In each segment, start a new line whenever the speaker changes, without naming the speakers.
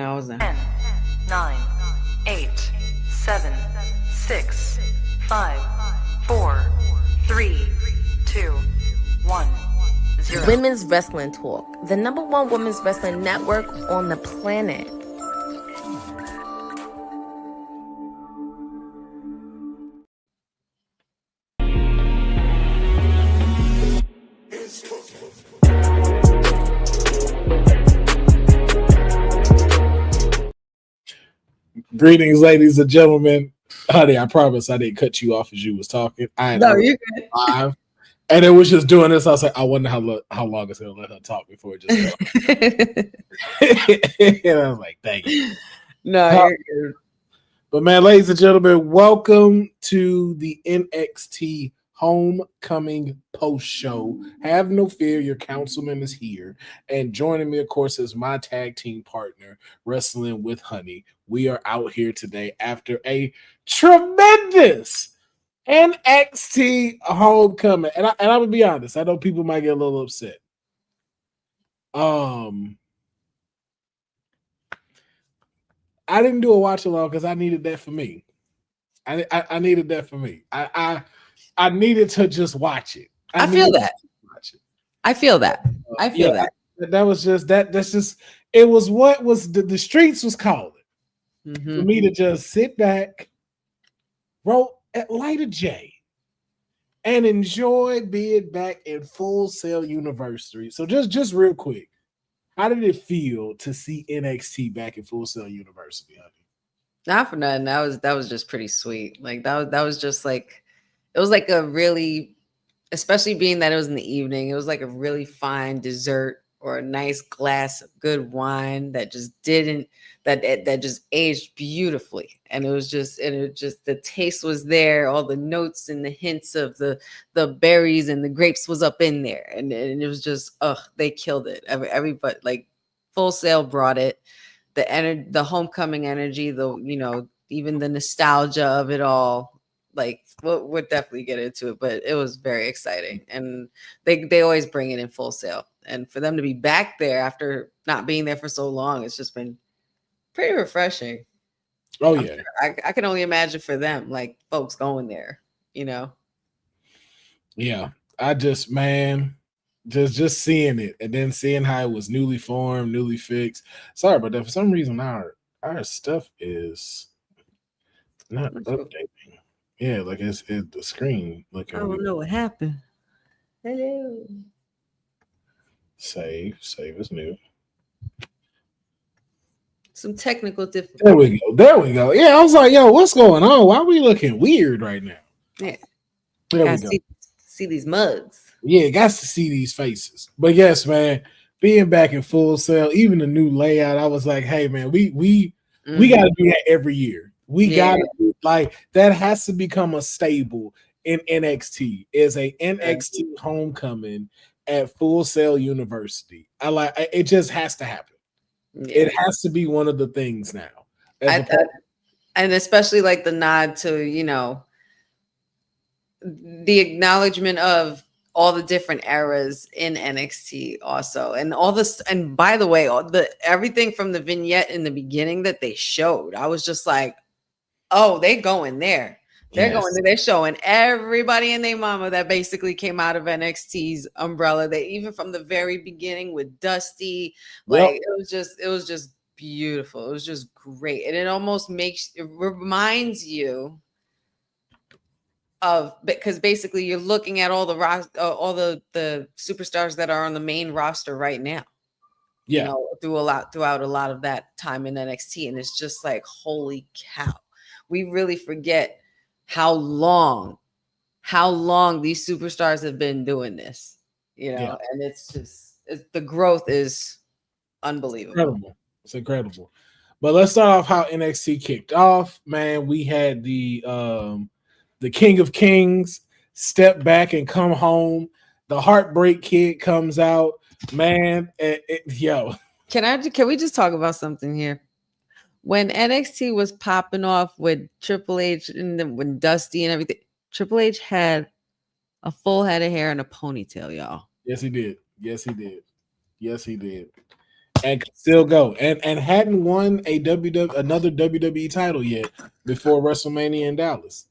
I was in
10, 9, 8, 7, 6, 5, 4, 3, 2, 1, 0.
Women's Wrestling Talk, the #1 women's wrestling network on the planet.
Greetings, ladies and gentlemen. Honey, I promise I didn't cut you off as you was talking.
No, you're good.
Live, and it was just doing this. I was like, I wonder how long it's gonna let her talk before it just. And I was like, dang it.
No, you're good.
But man, ladies and gentlemen, welcome to the NXT Homecoming post show. Have no fear, your councilman is here. And joining me, of course, is my tag team partner, Wrestling with Honey. We are out here today after a tremendous NXT Homecoming. And I'm gonna be honest, I know people might get a little upset. I didn't do a watch along because I needed that for me. I needed that for me. I needed to just watch it.
I feel that. I feel that. I feel that.
That was just that. That's just it was what was the streets was calling for me to just sit back, light a J, and enjoy being back in Full Sail University. So just real quick, how did it feel to see NXT back in Full Sail University, honey?
Not for nothing. That was just pretty sweet. Like that was just like it was like a really, especially being that it was in the evening, it was like a really fine dessert or a nice glass of good wine that just that just aged beautifully. And it just the taste was there, all the notes and the hints of the berries and the grapes was up in there. And it was just, they killed it. Everybody, like Full Sail brought it. The homecoming energy, even the nostalgia of it all. Like we'll definitely get into it, but it was very exciting, and they always bring it in Full Sail, and for them to be back there after not being there for so long, it's just been pretty refreshing.
Oh yeah,
I can only imagine for them, like folks going there,
Yeah, I just just seeing it and then seeing how it was newly formed, newly fixed. Sorry about that. For some reason, our stuff is not updating. Yeah, like it's the screen. Like
I don't know what happened. Hello.
Save is new.
Some technical difficulties.
There we go. Yeah, I was like, yo, what's going on? Why are we looking weird right now?
Yeah.
There we go.
See these mugs.
Yeah, got to see these faces. But yes, man, being back in Full Sail, even the new layout, I was like, hey man, we got to do that every year. We got to like that has to become a stable in NXT. Is a NXT Homecoming at Full Sail University. It just has to happen. Yeah. It has to be one of the things now.
And especially like the nod to, the acknowledgement of all the different eras in NXT also. And all this, and by the way, everything from the vignette in the beginning that they showed, I was just like, oh, they going there. They're going there. They're showing everybody and their mama that basically came out of NXT's umbrella. They even from the very beginning with Dusty, like it was just beautiful. It was just great. And it reminds you of, because basically you're looking at all the superstars that are on the main roster right now.
Yeah.
Throughout a lot of that time in NXT. And it's just like, holy cow. We really forget how long these superstars have been doing this, and it's the growth is unbelievable.
It's incredible. But let's start off how NXT kicked off. Man, we had the King of Kings step back and come home. The Heartbreak Kid comes out. Man, yo.
Can we just talk about something here? When NXT was popping off with Triple H and then when Dusty and everything, Triple H had a full head of hair and a ponytail, y'all.
Yes, he did. and could still go and hadn't won another WWE title yet before WrestleMania in Dallas.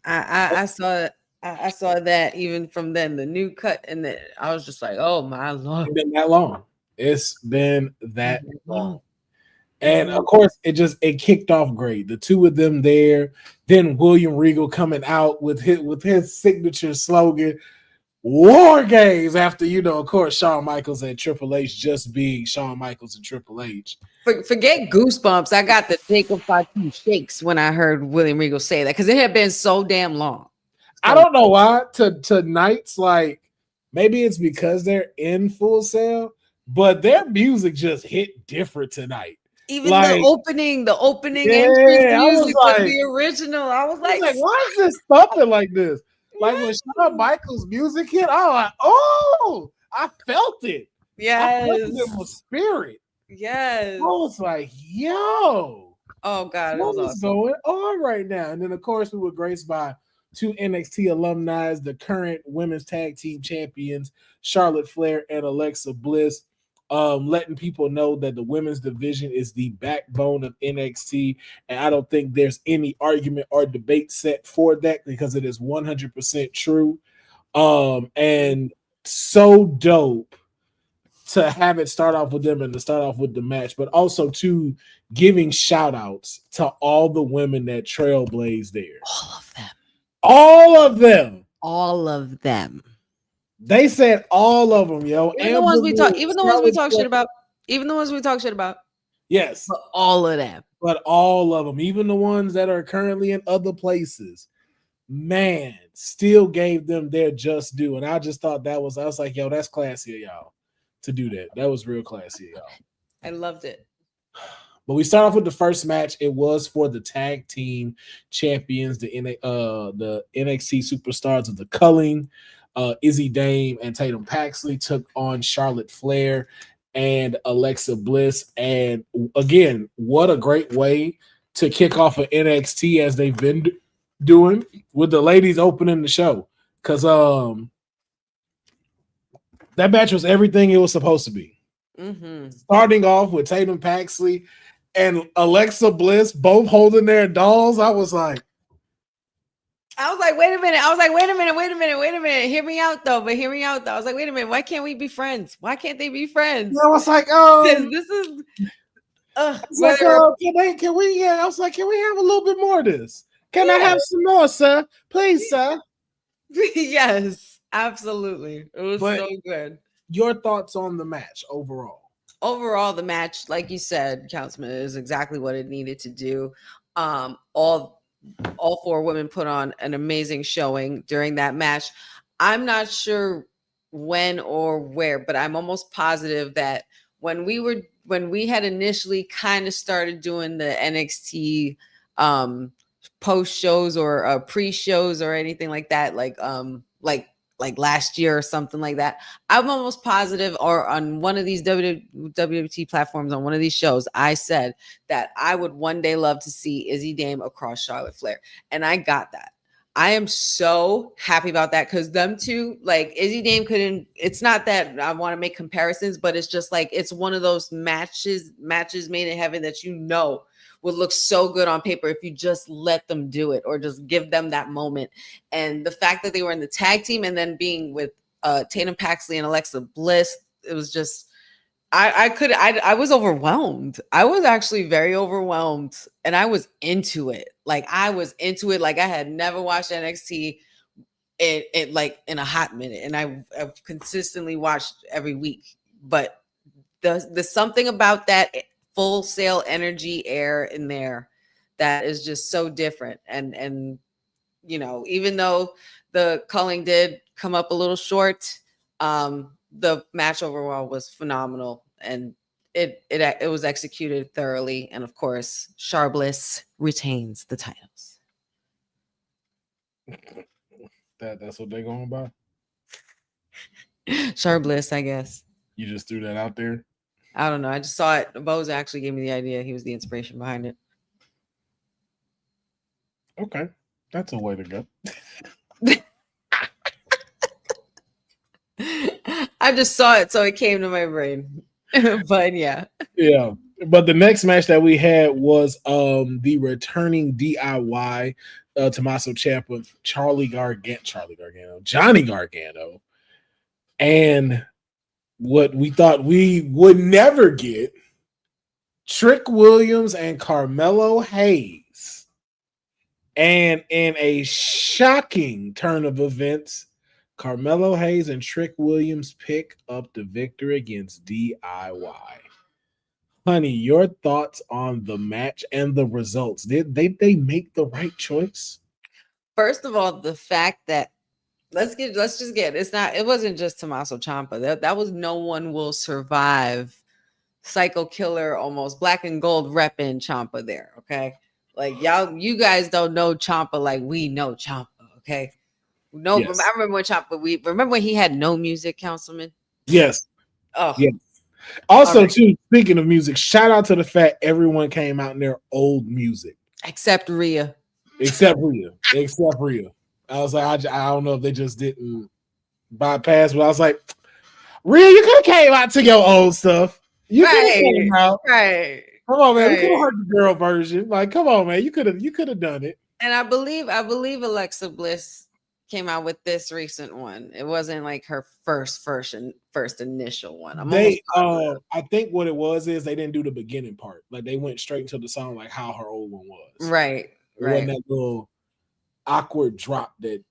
I saw I saw that even from then, the new cut, and then I was just like, oh my lord.
It's been that long. It's been that long. And
Mm-hmm.
of course, it kicked off great. The two of them there, then William Regal coming out with his signature slogan, War Games, after, of course, Shawn Michaels and Triple H just being Shawn Michaels and Triple H.
Forget goosebumps. I got the Jacob Fatu shakes when I heard William Regal say that, because it had been so damn long.
I don't know why. Tonight's like, maybe it's because they're in Full Sail, but their music just hit different tonight.
Even the opening entrance music was the original. I was like,
why is this thumping like this? Like when Shawn Michaels' music hit, I was like, oh, I felt it.
Yes.
I felt it in my spirit.
Yes.
I was like, yo.
Oh, God.
What is going on right now? And then, of course, we were graced by two NXT alumni, the current women's tag team champions, Charlotte Flair and Alexa Bliss, letting people know that the women's division is the backbone of NXT. And I don't think there's any argument or debate set for that, because it is 100% true. And so dope to have it start off with them and to start off with the match, but also to giving shout outs to all the women that trailblazed there.
All of them.
All of them.
All of them.
They said all of them, yo.
Even the ones we talk shit about. Even the ones we talk shit about.
Yes.
But all of them.
But all of them. Even the ones that are currently in other places. Man, still gave them their just due. And I just thought I was like, yo, that's classy of y'all to do that. That was real classy of y'all.
I loved it.
But we start off with the first match. It was for the tag team champions, the NXT superstars of the Culling. Izzy Dame and Tatum Paxley took on Charlotte Flair and Alexa Bliss. And again, what a great way to kick off an NXT, as they've been doing, with the ladies opening the show. Because that match was everything it was supposed to be.
Mm-hmm.
Starting off with Tatum Paxley and Alexa Bliss both holding their dolls. I was like,
wait a minute. Hear me out though. I was like, wait a minute. Why can't we be friends? Why can't they be friends?
I was like,
this is.
Can we? Yeah, I was like, can we have a little bit more of this? Can I have some more, sir? Please, sir.
Yes, absolutely. It was so good.
Your thoughts on the match overall?
Overall, the match, like you said, Councilman, is exactly what it needed to do. All four women put on an amazing showing during that match. I'm not sure when or where, but I'm almost positive that when we had initially kind of started doing the NXT post shows or pre-shows or anything like that, like last year or something like that, I'm almost positive, or on one of these WWT platforms, on one of these shows, I said that I would one day love to see Izzy Dame across Charlotte Flair. And I got that. I am so happy about that, because them two, like Izzy Dame couldn't, it's not that I want to make comparisons, but it's just like, it's one of those matches made in heaven that would look so good on paper if you just let them do it, or just give them that moment. And the fact that they were in the tag team and then being with Tatum Paxley and Alexa Bliss, it was just, I was overwhelmed. I was actually very overwhelmed, and I was into it. Like I had never watched NXT in a hot minute, and I've consistently watched every week. But the something about that Full Sail energy air in there that is just so different. And even though the culling did come up a little short, the match overall was phenomenal, and it was executed thoroughly. And of course, Charbliss retains the titles.
That's what they're going by?
Charbliss, I guess.
You just threw that out there?
I don't know. I just saw it. Bose actually gave me the idea. He was the inspiration behind it.
Okay. That's a way to go.
I just saw it, so it came to my brain. But yeah.
Yeah. But the next match that we had was the returning DIY Tommaso Ciampa, Johnny Gargano, and what we thought we would never get, Trick Williams and Carmelo Hayes. And in a shocking turn of events, Carmelo Hayes and Trick Williams pick up the victory against DIY. Honey, your thoughts on the match and the results? Did they make the right choice?
First of all, the fact that let's just get it wasn't just Tommaso Ciampa. That was No One Will Survive, Psycho Killer, almost Black and Gold repping Ciampa there. Okay. Like you guys don't know Ciampa like we know Ciampa. Okay. No,
Yes.
I remember when Ciampa, remember when he had no music, Councilman?
Yes.
Oh,
yes. Also, too, speaking of music, shout out to the fact everyone came out in their old music.
Except Rhea.
Except Rhea. I was like, I don't know if they just didn't bypass, but I was like, Rhea, you could have came out to your old stuff. You could have came out.
Right.
Come on, man. We could have heard the girl version. Like, come on, man. You could have done it.
And I believe Alexa Bliss came out with this recent one. It wasn't like her first initial one.
I think what it was is they didn't do the beginning part. Like they went straight into the song like how her old one was.
Right.
It wasn't that little awkward drop that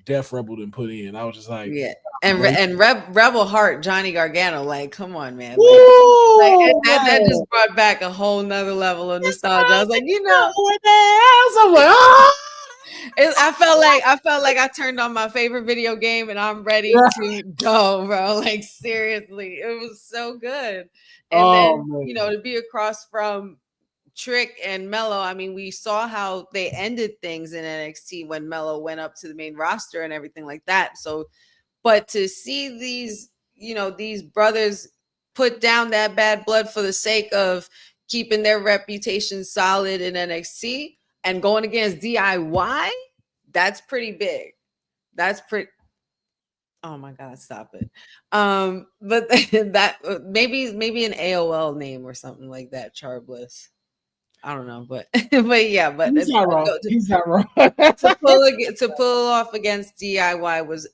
Def Rebel didn't put in. I was just like,
yeah. And Rebel Heart, Johnny Gargano, like, come on, man. That just brought back a whole nother level of nostalgia. I was like, I felt like I turned on my favorite video game and I'm ready to go, bro. Like seriously, it was so good. And then to be across from Trick and Mello, I mean, we saw how they ended things in NXT when Mello went up to the main roster and everything like that. So, but to see these brothers put down that bad blood for the sake of keeping their reputation solid in NXT and going against DIY, that's pretty big. That's pretty. Oh my God, stop it. But that maybe an AOL name or something like that, Charbliss. I don't know, but yeah, but
he's not wrong. He's not wrong.
to pull off against DIY was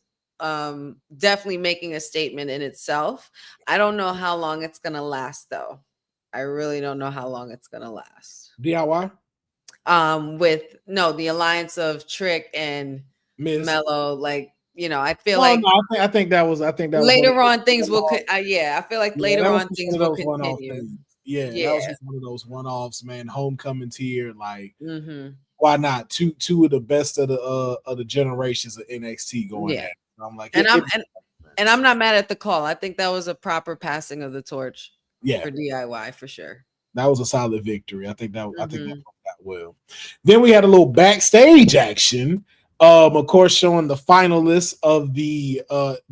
definitely making a statement in itself. I don't know how long it's gonna last though. I really don't know how long it's gonna last.
DIY?
With the alliance of Trick and Mello, like I feel
I think that was
later on things will I feel like later on things will continue.
Yeah, that was just one of those one-offs, man. Homecoming tier, like why not? Two of the best of the generations of NXT going at it. I'm like,
and I'm not mad at the call. I think that was a proper passing of the torch.
Yeah,
for DIY for sure.
That was a solid victory. I think that worked out well. Then we had a little backstage action. Of course, showing the finalists of the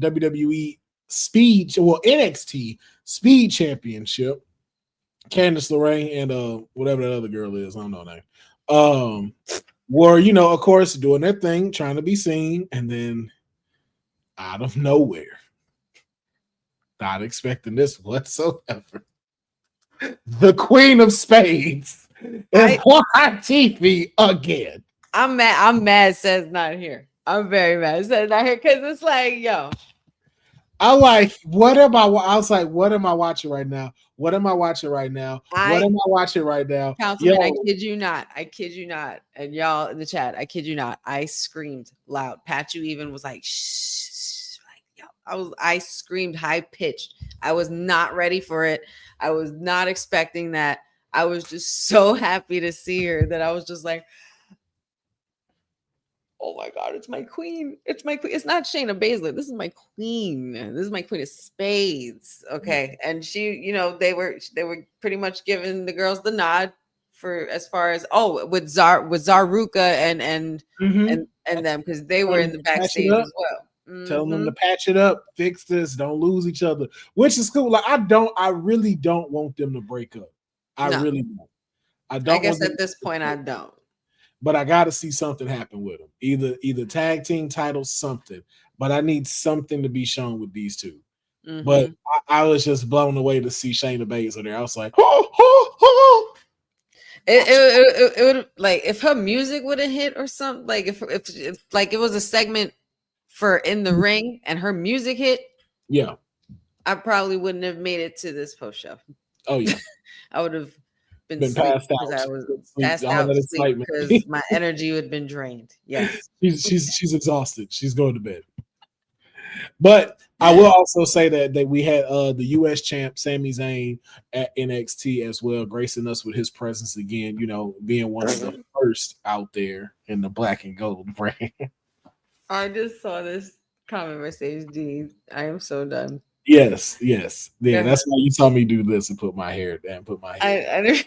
WWE NXT Speed Championship. Candice LeRae and whatever that other girl is, I don't know her name. Were of course doing their thing, trying to be seen, and then out of nowhere, not expecting this whatsoever, the Queen of Spades is on TV again.
I'm mad. Says not here. I'm very mad. Says not here because it's like, yo.
I like, what am I watching right now? What am I watching right now?
Councilman, I kid you not. And y'all in the chat, I kid you not. I screamed loud. Pat, you even was like, shh. Like, yo, I screamed high pitched. I was not ready for it. I was not expecting that. I was just so happy to see her that I was just like, oh my God, it's my queen. It's my queen. It's not Shayna Baszler. This is my queen. This is my queen of spades. Okay. And she, they were pretty much giving the girls the nod for as far as with Zaruka and them, because they were in the backstage as well.
Telling them to patch it up, fix this, don't lose each other, which is cool. Like I really don't want them to break up. Really don't. I guess
at this point I don't.
But I got to see something happen with them. Either tag team titles, something. But I need something to be shown with these two. But
Mm-hmm.
I was just blown away to see Shayna Baszler there. I was like, oh, oh, oh.
It would like if her music would have hit or something. Like if like it was a segment for in the ring and her music hit,
Yeah.
I probably wouldn't have made it to this post show.
Oh, yeah.
I would have been
Been
sleep
passed
because
out.
I was
Sleep,
passed
all
out
that
sleep
excitement.
because my energy would have been drained. Yes.
she's exhausted. She's going to bed. But I will also say that we had the US champ Sami Zayn at NXT as well, gracing us with his presence again, you know, being one of the first out there in the black and gold brand.
I just saw this comment Mercedes D. I am so done.
Yes. Yeah,
Yeah.
that's why you saw me do this and put my hair down,
I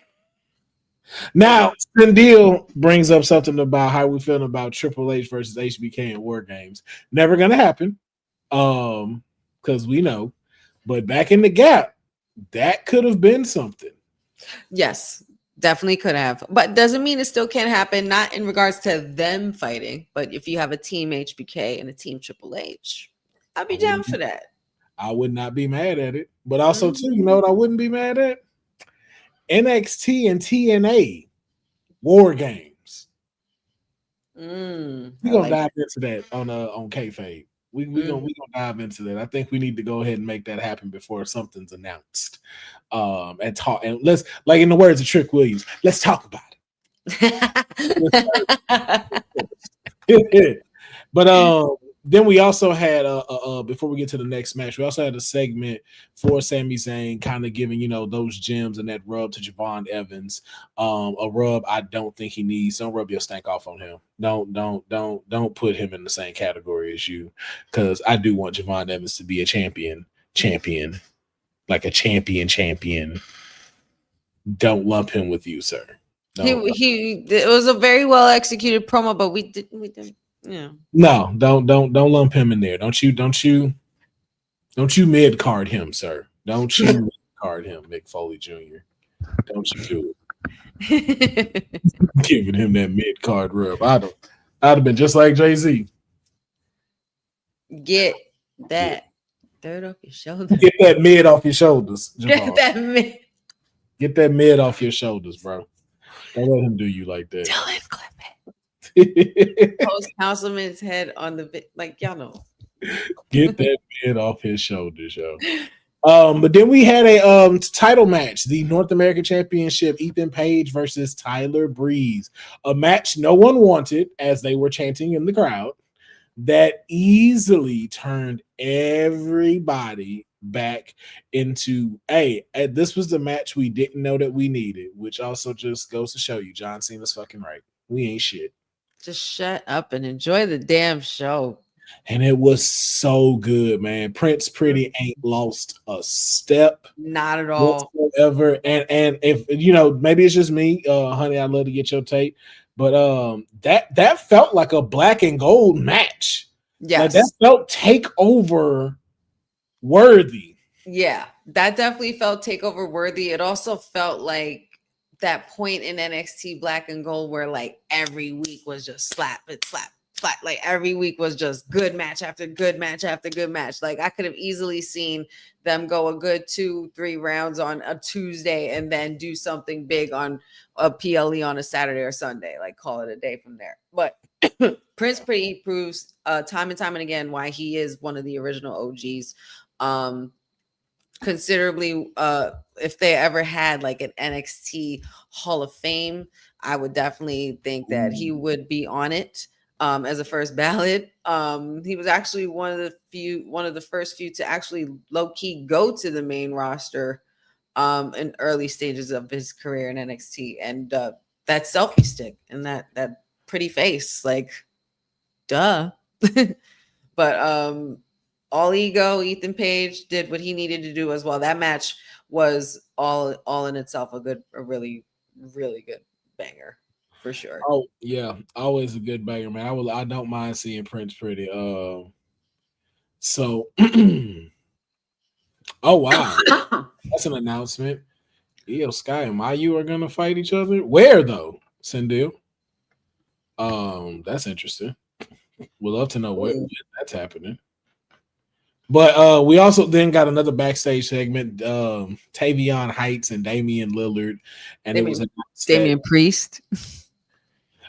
Now, Sindil brings up something about how we feeling about Triple H versus HBK in War Games. Never gonna happen. Because we know, but back in the gap, that could have been something.
Yes, definitely could have, but doesn't mean it still can't happen. Not in regards to them fighting, but if you have a team HBK and a team Triple H, I'd be down for that.
I would not be mad at it, but also too, you know what I wouldn't be mad at? NXT and TNA War Games. We're gonna dive into that on kayfabe. We gonna dive into that. I think we need to go ahead and make that happen before something's announced. And talk and let's, like in the words of Trick Williams, let's talk about it. But then we also had before we get to the next match, we also had a segment for Sami Zayn, kind of giving, you know, those gems and that rub to Javon Evans. A rub I don't think he needs. Don't rub your stank off on him. Don't put him in the same category as you, because I do want Javon Evans to be a champion, like a champion. Don't lump him with you, sir.
It was a very well executed promo, but we didn't. Yeah.
No, don't lump him in there. Don't you mid card him, sir. Don't you mid card him, Mick Foley Jr. Don't you do it. Giving him that mid card rub. I'd have been just like Jay-Z.
Get that dirt off your shoulders.
Get that mid off your shoulders, Javon.
Get that
mid off your shoulders, bro. Don't let him do you like that.
Tell him clip it. Post Councilman's head on the bit, like y'all know.
Get that mid off his shoulders, yo. But then we had a title match, the North American Championship, Ethan Page versus Tyler Breeze. A match no one wanted, as they were chanting in the crowd, that easily turned everybody back into, hey, this was the match we didn't know that we needed, which also just goes to show you John Cena's fucking right. We ain't shit.
Just shut up and enjoy the damn show.
And it was so good, man. Prince Pretty ain't lost a step.
Not at all.
Whatsoever. And if, you know, maybe it's just me, honey, I'd love to get your take. But that felt like a black and gold match.
Yes.
Like, that felt takeover worthy.
Yeah, that definitely felt takeover worthy. It also felt like that point in NXT Black and Gold where like every week was just slap. Like every week was just good match after good match after good match. Like I could have easily seen them go a good 2-3 rounds on a Tuesday and then do something big on a PLE on a Saturday or Sunday, like call it a day from there. But Prince Pretty proves time and time and again why he is one of the original OGs. Considerably, if they ever had like an NXT Hall of Fame, I would definitely think that he would be on it. As a first ballot. He was actually one of the first few to actually low-key go to the main roster in early stages of his career in NXT. And that selfie stick and that pretty face, like, duh. But all ego, Ethan Page did what he needed to do as well. That match was all in itself a really, really good banger. For sure.
Oh yeah, always a good banger, man. I don't mind seeing Prince Pretty. So oh wow, that's an announcement. Io Sky and Mayu are gonna fight each other. Where though, Sindil? That's interesting. We'd love to know where that's happening. But we also then got another backstage segment, Tavion Heights and Damian Lillard, and it was announced that
Damian Priest.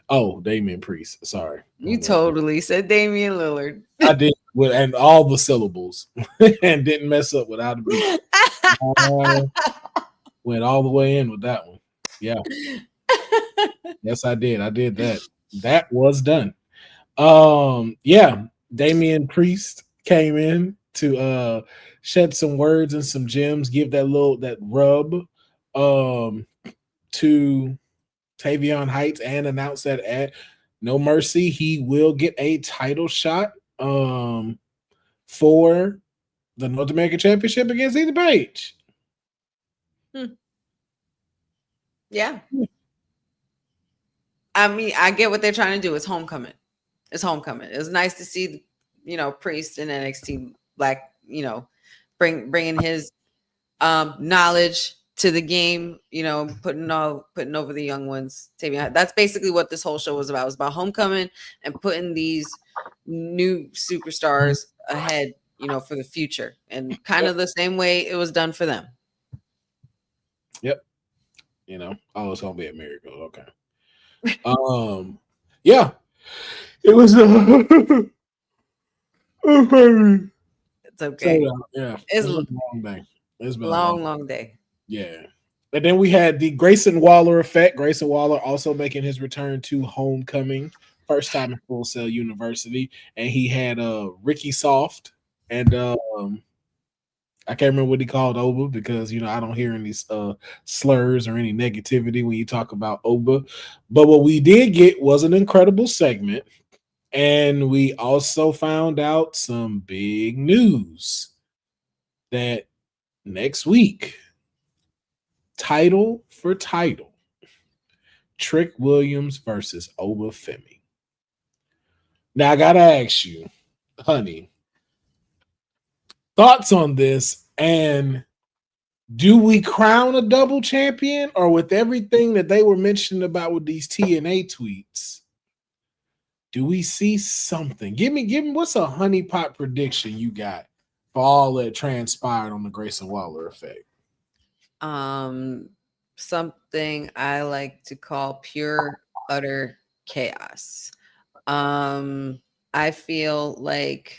Damian Priest. Sorry,
You totally said Damian Lillard.
I did, and all the syllables, and didn't mess up without a beat. Went all the way in with that one. Yeah, yes, I did. I did that. That was done. Yeah, Damian Priest came in to shed some words and some gems, give that rub to Tavion Heights, and announce that at No Mercy he will get a title shot for the North American Championship against Ethan Page.
Yeah. I mean, I get what they're trying to do. It's homecoming. It's homecoming. It's nice to see, Priest in NXT Black, bringing his knowledge to the game, putting over the young ones. That's basically what this whole show was about. It was about homecoming and putting these new superstars ahead, for the future, and kind of the same way it was done for them.
Yep. It's gonna be a miracle. Okay. Yeah, it was.
It's okay.
So, yeah, it's been a long day. It's been
a long day.
Yeah. And then we had the Grayson Waller effect. Grayson Waller also making his return to Homecoming, first time in Full Sail University, and he had Ricky Soft and I can't remember what he called Oba because I don't hear any slurs or any negativity when you talk about Oba. But what we did get was an incredible segment, and we also found out some big news that next week, title for title, Trick Williams versus Oba Femi. Now I gotta ask you, honey, thoughts on this, and do we crown a double champion, or with everything that they were mentioning about with these TNA tweets, do we see something? Give me what's a honeypot prediction you got for all that transpired on the Grayson Waller effect?
Something I like to call pure utter chaos. I feel like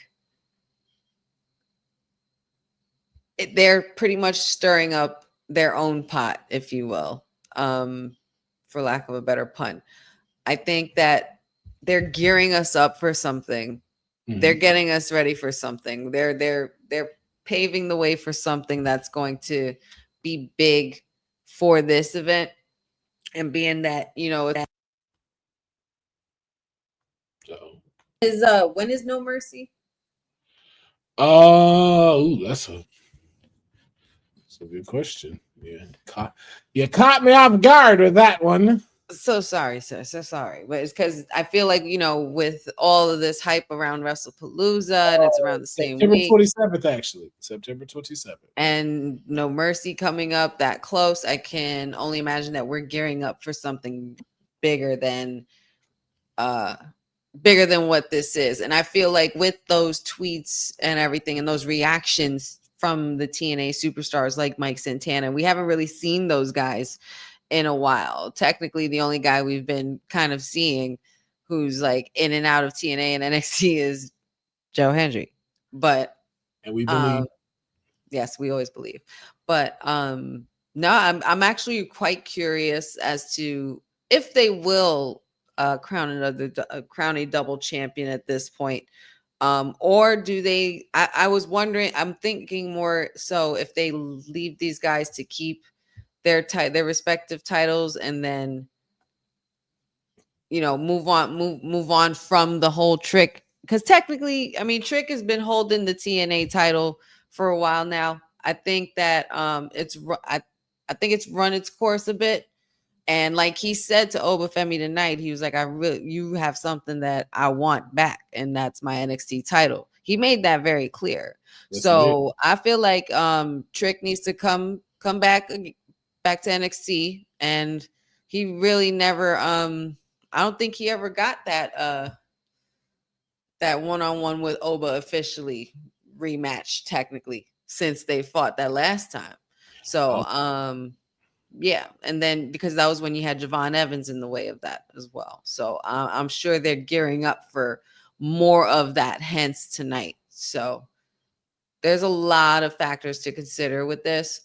they're pretty much stirring up their own pot, if you will, for lack of a better pun. I think that they're gearing us up for something. Mm-hmm. They're getting us ready for something. They're paving the way for something that's going to be big for this event. And being that, when is No Mercy?
That's a good question. Yeah, you caught me off guard with that one.
So sorry, sir. So sorry. But it's because I feel like, with all of this hype around WrestlePalooza, and it's around the same week.
September 27th, actually. September 27th.
And No Mercy coming up that close. I can only imagine that we're gearing up for something bigger than what this is. And I feel like with those tweets and everything and those reactions from the TNA superstars like Mike Santana, we haven't really seen those guys in a while. Technically, the only guy we've been kind of seeing who's like in and out of TNA and NXT is Joe Hendry. But
and we believe,
yes, we always believe. But no, I'm actually quite curious as to if they will crown a double champion at this point. Or do they? I was wondering. I'm thinking more so if they leave these guys to keep their respective titles and then move on from the whole Trick, because technically, I mean, Trick has been holding the TNA title for a while now. I think that I think it's run its course a bit. And like he said to Oba Femi tonight, he was like, you have something that I want back, and that's my NXT title. He made that very clear. Yes, so I feel like Trick needs to come back to NXT, and he really never I don't think he ever got that that one-on-one with Oba officially rematch technically since they fought that last time. So, yeah, and then because that was when you had Javon Evans in the way of that as well. So I'm sure they're gearing up for more of that, hence tonight. So there's a lot of factors to consider with this.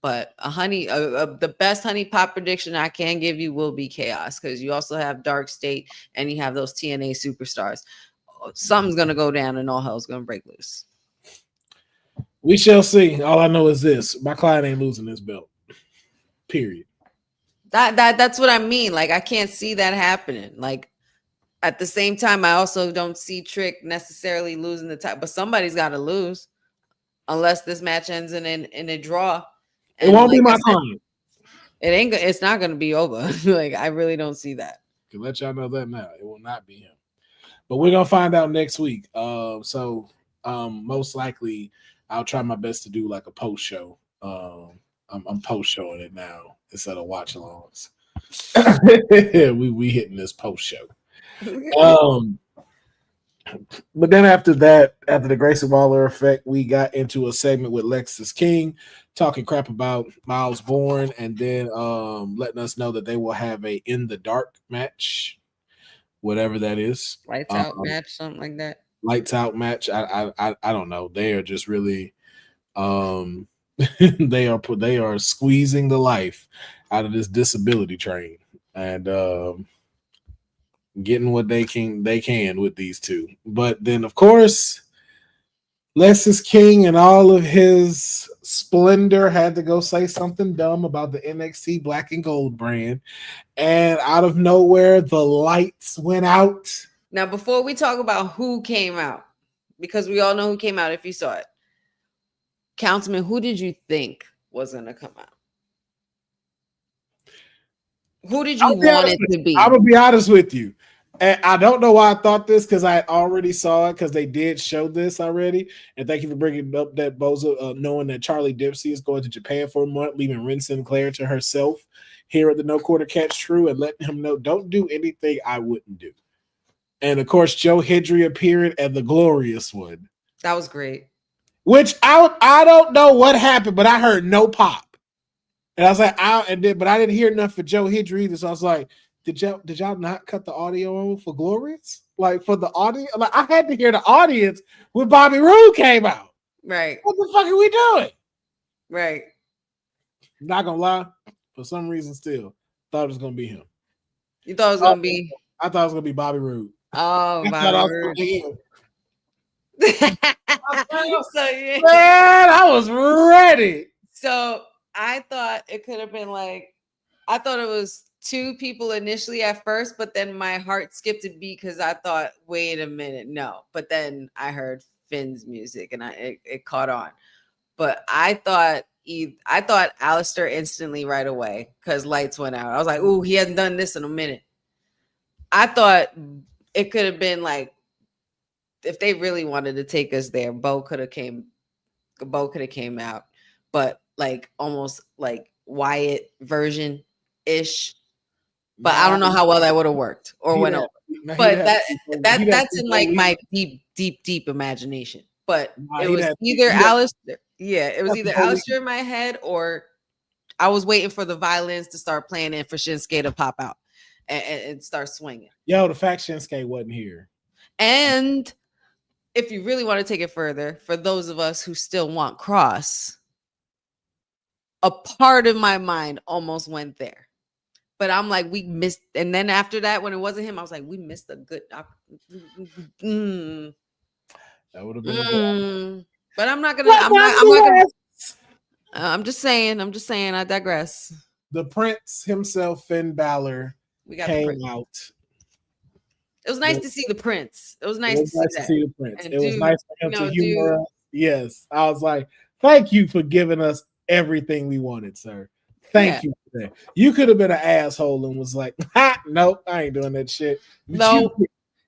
But the best honey pot prediction I can give you will be chaos, because you also have Dark State and you have those TNA superstars. Something's gonna go down and all hell's gonna break loose.
We shall see. All I know is this: my client ain't losing this belt. Period.
That's what I mean. Like, I can't see that happening. Like, at the same time, I also don't see Trick necessarily losing the title, but somebody's got to lose, unless this match ends in a draw.
It won't be my client.
It's not going to be over. Like, I really don't see that.
Can let y'all know that now. It will not be him. But we're gonna find out next week. So most likely I'll try my best to do like a post show. I'm post showing it now instead of watch alongs. we hitting this post show. But then after that, after the Grayson Waller effect, we got into a segment with Lexis King talking crap about Miles Bourne, and then letting us know that they will have a In the Dark match, whatever that is.
Lights out match, something like that.
Lights out match. I don't know. They are just really they are squeezing the life out of this disability train and getting what they can with these two. But then of course Lexis King and all of his splendor had to go say something dumb about the NXT Black and Gold brand, and out of nowhere the lights went out.
Now, before we talk about who came out, because we all know who came out if you saw it, Councilman, who did you think was going to come out? Who did you want it to be?
I'm going to be honest with you. And I don't know why I thought this, because I already saw it, because they did show this already. And thank you for bringing up that Boza, knowing that Charlie Dempsey is going to Japan for a month, leaving Ren Sinclair to herself here at the No Quarter Catch True, and letting him know, don't do anything I wouldn't do. And of course, Joe Hendry appeared at the glorious one.
That was great.
Which I don't know what happened, but I heard no pop. And I was like, but I didn't hear enough for Joe Hendry either. So I was like, did y'all not cut the audio on for Glorious? Like for the audio? Like I had to hear the audience when Bobby Roode came out.
Right.
What the fuck are we doing?
Right.
Not gonna lie, for some reason still thought it was gonna be him.
You thought it was gonna be?
I thought it was gonna be Bobby Roode.
Oh, Bobby Roode. So, yeah.
Man, I was ready.
So I thought it could have been like, I thought it was two people initially at first, but then my heart skipped a beat because I thought, wait a minute, no. But then I heard Finn's music and it caught on. But I thought Alistair instantly right away because lights went out. I was like, ooh, he hasn't done this in a minute. I thought it could have been like, if they really wanted to take us there, Bo could have came out, but like almost like Wyatt version ish. But I don't know how well that would have worked or went over. But that's in like my deep imagination. But it was either Alistair. Yeah, it was either Alistair in my head, or I was waiting for the violins to start playing and for Shinsuke to pop out and start swinging.
Yo, the fact Shinsuke wasn't here.
And if you really want to take it further, for those of us who still want Cross, a part of my mind almost went there. But I'm like, we missed. And then after that, when it wasn't him, I was like, we missed a good.
That would have been.
But I'm not gonna. I'm just saying. I digress.
The Prince himself, Finn Balor, came out.
It was nice to see the Prince. It was nice to see
the Prince. And it was nice for him to humor us. Yes, I was like, thank you for giving us everything we wanted, sir. Thank you for that. You could have been an asshole and was like, nope, I ain't doing that shit.
No.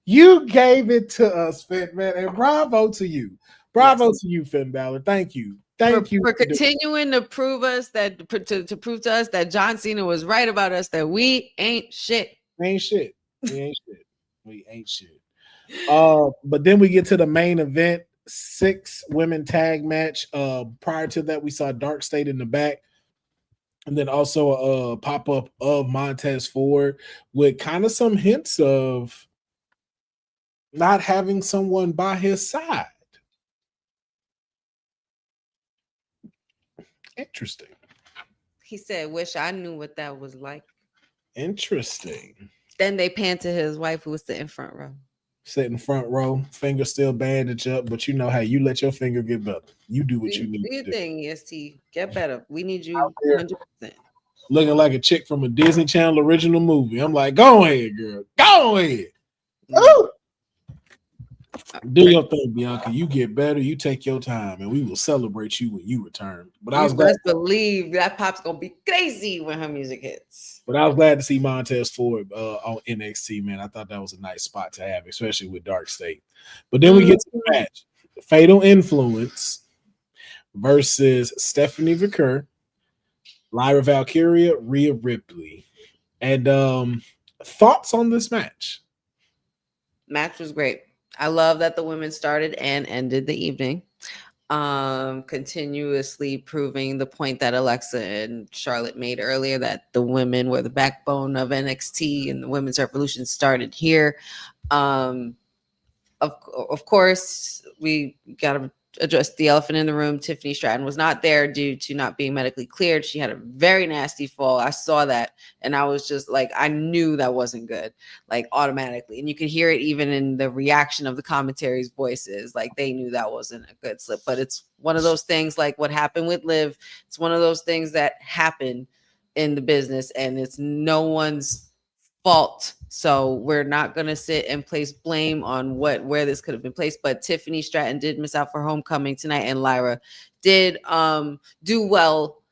You gave it to us, Finn, man, and bravo to you. Bravo to you, Finn Balor. Thank you. Thank you
for continuing to prove us that to prove to us that John Cena was right about us, that we ain't shit.
We ain't shit. We ain't shit. But then we get to the main event 6-women tag match. Prior to that, we saw Dark State in the back, and then also a pop up of Montez Ford with kind of some hints of not having someone by his side. Interesting.
He said, "Wish I knew what that was like."
Interesting.
Then they pan to his wife, who was sitting front row.
Sitting front row, finger still bandaged up, but you know how you let your finger get better. You do what
Do
you need
do
to
your
do.
thing, EST. Get better. We need you
Out there
100%.
looking like a chick from a Disney Channel original movie. I'm like, go ahead, girl. Go ahead. Ooh. Do your thing, Bianca. You get better. You take your time, and we will celebrate you when you return. But I
You
was glad.
best believe that pop's gonna be crazy when her music hits.
But I was glad to see Montez Ford on NXT, man. I thought that was a nice spot to have, especially with Dark State. But then we get to the match. Fatal Influence versus Stephanie Vicker, Lyra Valkyria, Rhea Ripley. And thoughts on this match?
Match was great. I love that the women started and ended the evening. Continuously proving the point that Alexa and Charlotte made earlier, that the women were the backbone of NXT and the women's revolution started here. Of course, we got to address the elephant in the room. Tiffany Stratton was not there due to not being medically cleared. She had a very nasty fall. I saw that, and I was just like, I knew that wasn't good, like automatically. And you could hear it even in the reaction of the commentary's voices. Like they knew that wasn't a good slip. But it's one of those things, like what happened with Liv. It's one of those things that happen in the business, and it's no one's fault. So we're not going to sit and place blame on where this could have been placed. But Tiffany Stratton did miss out for Homecoming tonight, and Lyra did do well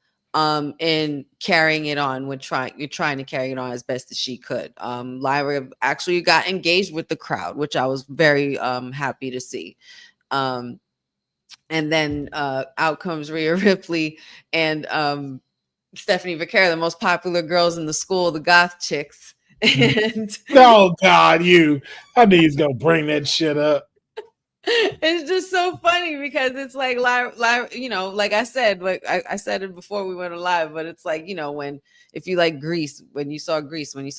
in carrying it on with trying to carry it on as best as she could. Lyra actually got engaged with the crowd, which I was very happy to see. And then out comes Rhea Ripley and Stephanie Vicker, the most popular girls in the school, the goth chicks. And
oh God, I knew he's gonna bring that shit up.
It's just so funny because it's like, you know, like I said, like I said it before we went live, but it's like, you know, if you like Grease, when you saw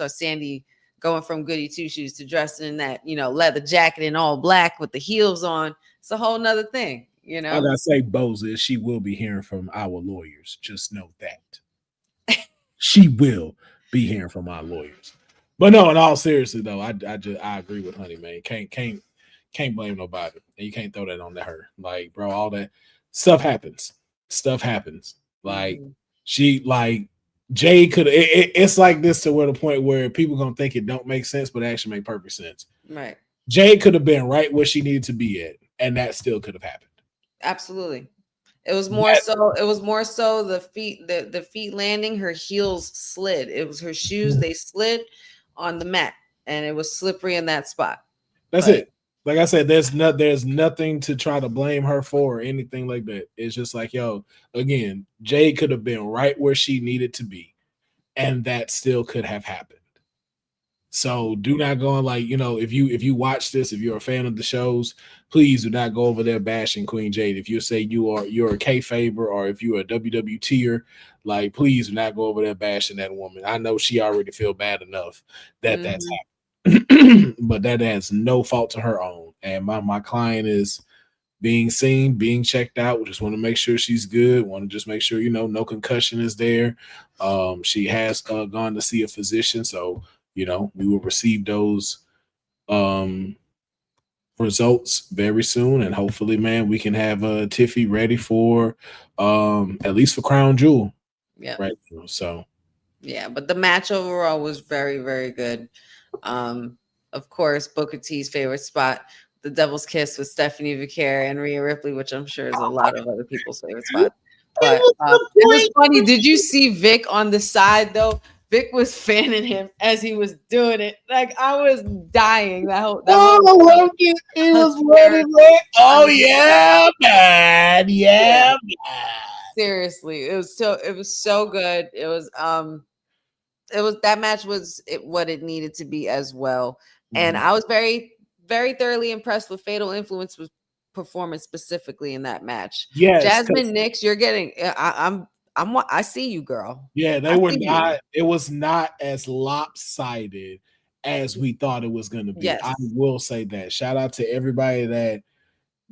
Sandy going from goody two shoes to dressing in that, you know, leather jacket in all black with the heels on, it's a whole nother thing, you know.
I gotta say, Boza, she will be hearing from our lawyers. Just know that she will be hearing from our lawyers. But no, in all seriously though, I agree with Honey, man. Can't blame nobody, and you can't throw that on her. Like, bro, all that stuff happens. Like she, like Jay could. It's like this to where the point where people gonna think it don't make sense, but it actually make perfect sense.
Right.
Jay could have been right where she needed to be at, and that still could have happened.
Absolutely. It was more so the feet landing, her heels slid. It was her shoes, they slid on the mat, and it was slippery in that spot.
That's it. Like I said, there's nothing to try to blame her for or anything like that. It's just like, yo, again, Jade could have been right where she needed to be, and that still could have happened. So do not go on, like, you know, if you watch this, if you're a fan of the shows, please do not go over there bashing Queen Jade. If you say you're a kayfaber, or if you're a WW tier, like, please do not go over there bashing that woman. I know she already feel bad enough that that's happened. But that has no fault to her own. And my client is being seen, being checked out. We just want to make sure she's good. Want to just make sure, you know, no concussion is there. She has gone to see a physician, so you know we will receive those results very soon, and hopefully, man, we can have Tiffy ready for at least for Crown Jewel.
Yeah.
Right. So
yeah, but the match overall was very, very good. Of course, Booker T's favorite spot, the Devil's Kiss with Stephanie Vicker and Rhea Ripley, which I'm sure is a lot of other people's favorite spot. But it was funny. Did you see Vic on the side though? Vic was fanning him as he was doing it. Like, I was dying. He
was running. Oh yeah, man. Yeah, man.
Seriously, it was so good. It was that match was what it needed to be as well. And I was very, very thoroughly impressed with Fatal Influence was performance specifically in that match.
Yes,
Jasmine Nix, you're getting. I see you, girl.
yeah,
I
they were
see you.
not. It was not as lopsided as we thought it was going to be.
Yes.
I will say that. Shout out to everybody that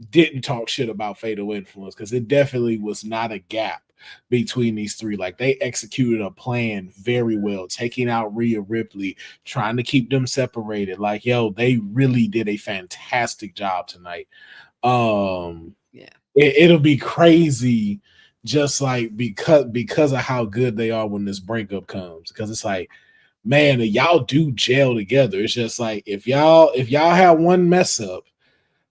didn't talk shit about Fatal Influence, because it definitely was not a gap between these three. Like, they executed a plan very well, taking out Rhea Ripley, trying to keep them separated. Like, yo, they really did a fantastic job tonight.
Yeah.
It'll be crazy, just like because of how good they are when this breakup comes. Because it's like, man, y'all do gel together. It's just like, if y'all have one mess up,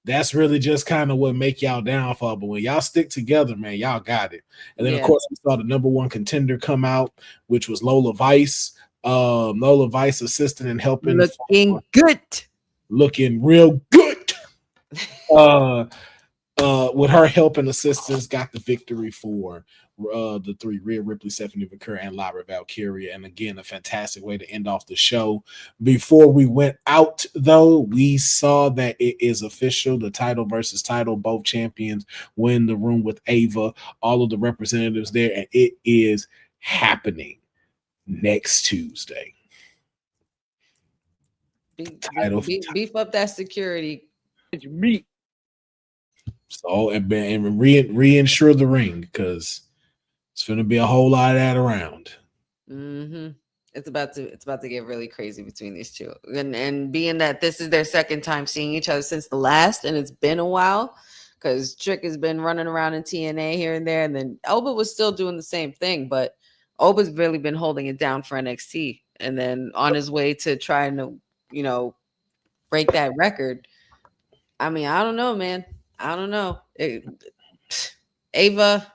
that's really just kind of what make y'all downfall. But when y'all stick together, man, y'all got it. And then, of course, we saw the number one contender come out, which was Lola Vice. Lola Vice assisting and helping.
Looking good.
Looking real good. With her help and assistance, got the victory for the three: Rhea Ripley, Stephanie McCurry, and Lyra Valkyria. And again, a fantastic way to end off the show. Before we went out, though, we saw that it is official: the title versus title. Both champions win the room with Ava. All of the representatives there, and it is happening next Tuesday.
Beef up that security.
Me. So and reinsure the ring, because it's going to be a whole lot of that around.
Mm-hmm. It's about to get really crazy between these two, and being that this is their second time seeing each other since the last, and it's been a while, because Trick has been running around in TNA here and there, and then Oba was still doing the same thing, but Oba's really been holding it down for NXT, and then on his way to trying to break that record. I mean, I don't know, man. I don't know. Ava,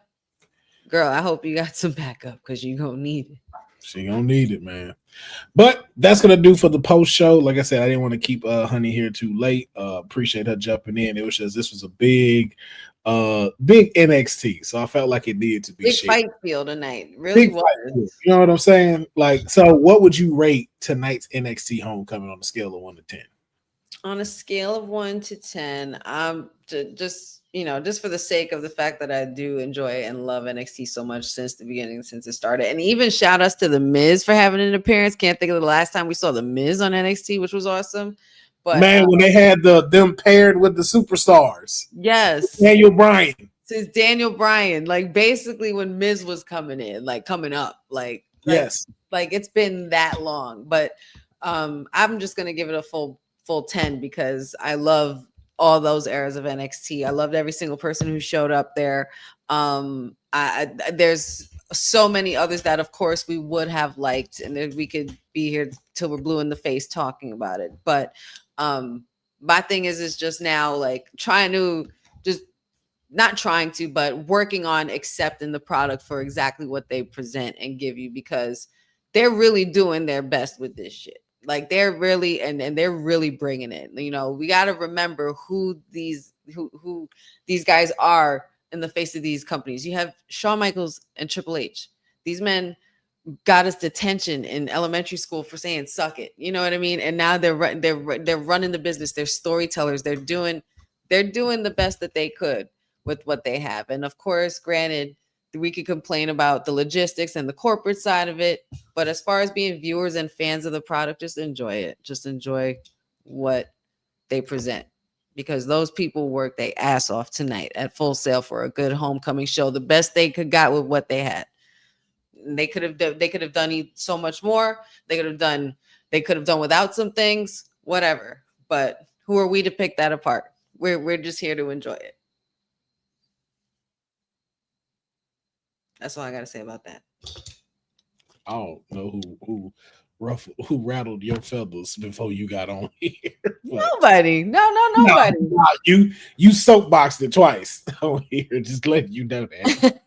girl, I hope you got some backup, because you're going to need it.
She going to need it, man. But that's going to do for the post show. Like I said, I didn't want to keep Honey here too late. Appreciate her jumping in. It was just, this was a big NXT. So I felt like it needed to be
big
shared.
Fight feel tonight. Really was.
You know what I'm saying? Like, so what would you rate tonight's NXT Homecoming on a scale of 1 to 10?
On a scale of 1 to 10, just for the sake of the fact that I do enjoy and love NXT so much since the beginning, since it started, and even shout outs to The Miz for having an appearance. Can't think of the last time we saw The Miz on NXT, which was awesome. But
man, when they had them paired with the superstars,
yes,
Daniel Bryan.
Since Daniel Bryan, like basically when Miz was coming up, yes, like it's been that long. But I'm just gonna give it a full 10, because I love all those eras of NXT. I loved every single person who showed up there. There's so many others that, of course, we would have liked, and we could be here till we're blue in the face talking about it. But my thing is just now, like, but working on accepting the product for exactly what they present and give you, because they're really doing their best with this shit. Like, they're really and they're really bringing it. We got to remember who these guys are in the face of these companies. You have Shawn Michaels and Triple H. These men got us detention in elementary school for saying "suck it." You know what I mean? And now they're running the business. They're storytellers. They're doing the best that they could with what they have. And of course, granted, we could complain about the logistics and the corporate side of it, but as far as being viewers and fans of the product, just enjoy it. Just enjoy what they present, because those people work their ass off tonight at Full Sail for a good homecoming show, the best they could got with what they had. They could have done so much more. They could have done without some things, whatever. But who are we to pick that apart? We're just here to enjoy it. That's all I got to say about that.
I don't know who rattled your feathers before you got on here.
Nobody. Nobody.
No, you soapboxed it twice on here. Just letting you know that.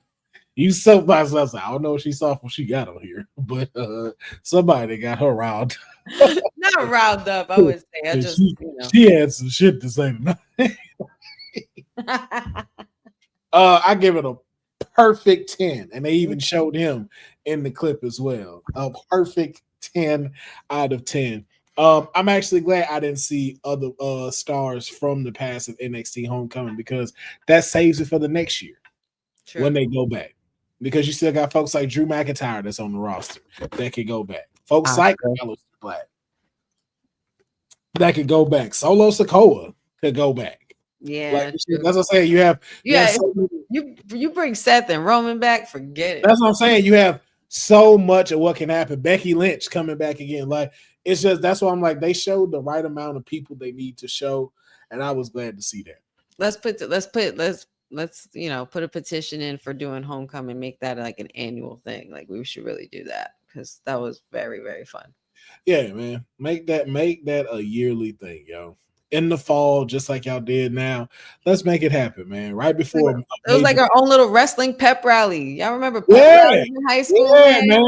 You soapboxed us. I don't know if she saw when she got on here, but somebody got her riled.
Not riled up, I would say.
She had some shit to say tonight. I give it a perfect 10, and they even showed him in the clip as well. A perfect 10 out of 10. I'm actually glad I didn't see other stars from the past of NXT Homecoming because that saves it for the next year when they go back. Because you still got folks like Drew McIntyre that's on the roster that could go back. Folks like Aleister Black that could go back. Solo Sikoa could go back.
Yeah,
like, that's what I'm saying.
You bring Seth and Roman back, forget it.
That's what I'm saying. You have so much of what can happen. Becky Lynch coming back again. Like it's just that's why I'm like they showed the right amount of people they need to show, and I was glad to see that.
Let's put a petition in for doing Homecoming, make that like an annual thing. Like we should really do that because that was very, very fun.
Yeah, man. Make that a yearly thing, yo. In the fall, just like y'all did now. Let's make it happen, man. Right before
it was like our own little wrestling pep rally. Y'all remember pep rally in high school?
Yeah, man.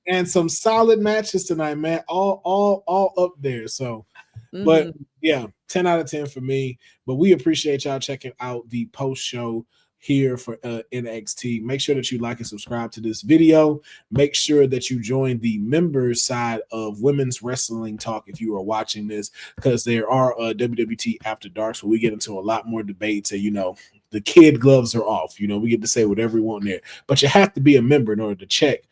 And some solid matches tonight, man. All up there. So, but yeah, 10 out of 10 for me. But we appreciate y'all checking out the post show here for NXT. Make sure that you like and subscribe to this video. Make sure that you join the members side of Women's Wrestling Talk if you are watching this, because there are WWT After Darks where we get into a lot more debates and the kid gloves are off. We get to say whatever we want there, but you have to be a member in order to check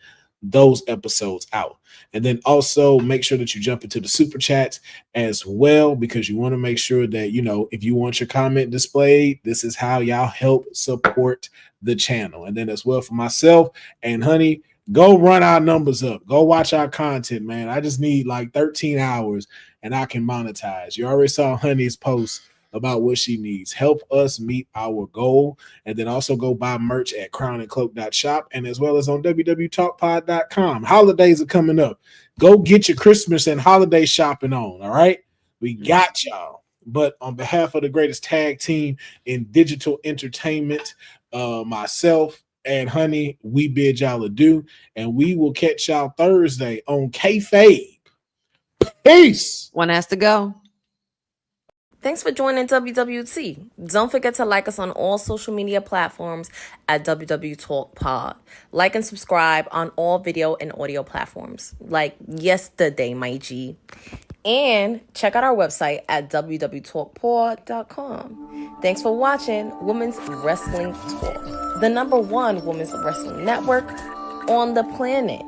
those episodes out. And then also make sure that you jump into the super chats as well, because you want to make sure that if you want your comment displayed, this is how y'all help support the channel. And then as well for myself and Honey, go run our numbers up, go watch our content, man. I just need like 13 hours and I can monetize. You already saw Honey's post about what she needs. Help us meet our goal. And then also go buy merch at crownandcloak.shop and as well as on www.talkpod.com. Holidays are coming up. Go get your Christmas and holiday shopping on. All right. We got y'all. But on behalf of the greatest tag team in digital entertainment, myself and Honey, we bid y'all adieu. And we will catch y'all Thursday on Kayfabe. Peace.
One has to go.
Thanks for joining WWT. Don't forget to like us on all social media platforms at WW Talk Pod. Like and subscribe on all video and audio platforms like yesterday, my G. And check out our website at www.talkpod.com. Thanks for watching Women's Wrestling Talk, the #1 women's wrestling network on the planet.